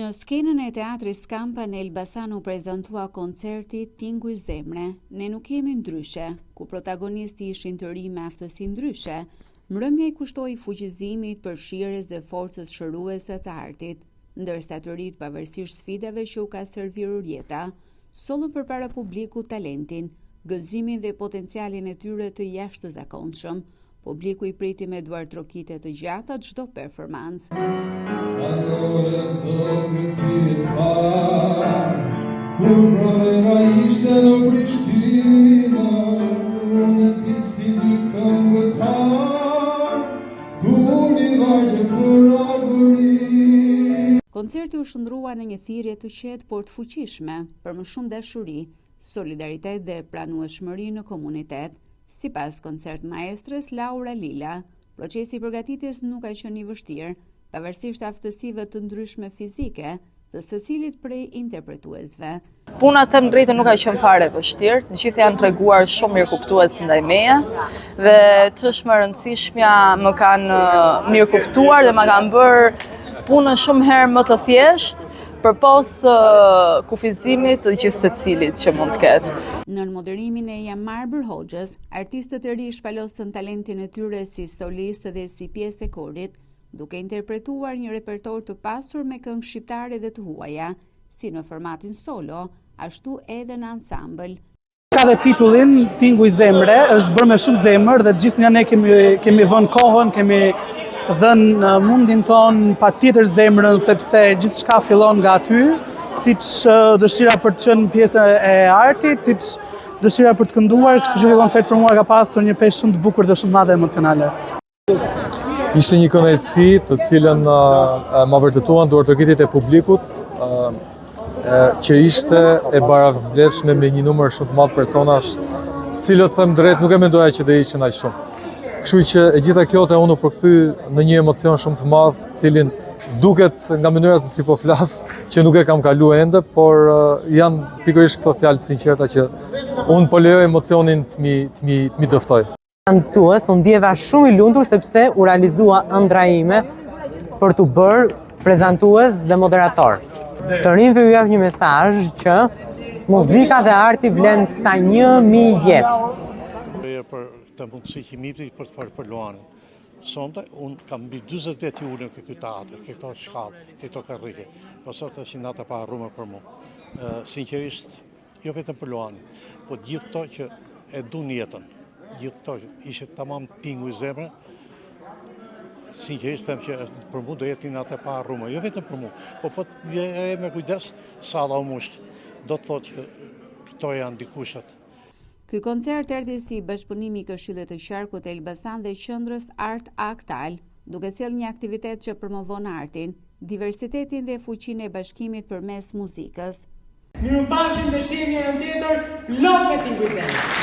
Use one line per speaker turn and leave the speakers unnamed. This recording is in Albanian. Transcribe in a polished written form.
Në skenën e teatrit Skampa në Elbasan u prezantua koncerti Tinguj Zemre, ne nuk jemi ndryshe, ku protagonisti ishin të rinj me aftësi ndryshe. Mbrëmja i kushtoi fuqizimit, përfshirjes dhe forcës shëruese të artit, ndërsa të rinjt pavarësisht sfidave që u ka servir jeta, sollën përpara publikut talentin, gëzimin dhe potencialin e tyre të jashtëzakonshëm. Publiku i priti me duar trokite të gjata çdo performancë.
Kur provera ishte në Prishtinë, unë ti si dy këngëtar, thuni vazhë për arbëri.
Koncerti u shndrua në një thirrje të qetë por të fuqishme për më shumë dashuri, solidaritet dhe pranueshmëri në komunitet. Sipas koncertmaestres Laura Lila, procesi i përgatitjes nuk ka qenë i vështirë, pavarësisht aftësive të ndryshme fizike të secilit prej interpretuesve.
Puna them drejtën nuk ka qenë fare e vështirë, të gjithë janë treguar shumë mirëkuptues ndaj meje dhe ç'është më e rëndësishmja më kanë mirëkuptuar dhe më kanë bërë punën shumë herë më të thjeshtë përpos kufizimit të gjithë secilit që mund të ketë.
Në moderimin e Jamar Hoxhës, artistët e ri shpalosën talentin e tyre si solistë dhe si pjesë e korit, duke interpretuar një repertor të pasur me këngë shqiptare dhe të huaja, si në formatin solo, ashtu edhe në ansambël.
Ka dhe titullin Tinguj Zemre, është bërë me shumë zemër dhe gjithë nga ne kemi vënë kohën, kemi dhënë mundin ton pa tjetër zemrën, sepse gjithë shka fillon nga aty, siç dëshira për të qenë pjesë e artit, siç dëshira për të kënduar, kështu që ky koncert për mua ka pasur një peshë shumë të bukur dhe shumë madhe emocionale.
Ishte një kënaqësi të cilën ma vërtetuan duar trokitjet e publikut, që ishte e barazvlerëshme me një numër shumë të madh personash, cilët them drejt nuk e mendoja që do ishin aq shumë. Kështu që e gjitha kjo te unë u përkthy në një emocion shumë të madh, cilin duket nga mënyra se si po flas që nuk e kam kaluar ende, por janë pikërisht këto fjalë të sinqerta që unë po lejoj emocionin të mi dëftoj.
Antues, unë ndjeva shumë i lumtur sepse u realizua ëndra ime për të bërë prezantues dhe moderator. Të rinjve ju jap një mesazh që muzika dhe arti vlen sa 1000 jetë.
Për të mundësi që mipti për të farë për Luanin. Sonte, unë kam mbi 20 vjet ullën këtë teatr, këto shkallë, këto karrike. Pasot është një natë pa harruar për mua. Sinqerisht, jo vetëm për Luanin, po gjithë to që e duan jetën. Gjithë to që ishte tamam tinguj zemre. Sinqerisht them që për mua do jetë një natë pa harruar, jo vetëm për mua, po të vjerë me kujdes, salla u musht. Do të thotë që këto janë dikushat.
Ky koncert erdhi si bashkëpunimi i Këshillit të Qarkut të Elbasan dhe Qendrës Art Aktal, duke sjellë një aktivitet që promovon artin, diversitetin dhe fuqinë e bashkimit përmes muzikës.
Mirupafshim dhe shihemi në tjetër, lot me Tinguj Zemre.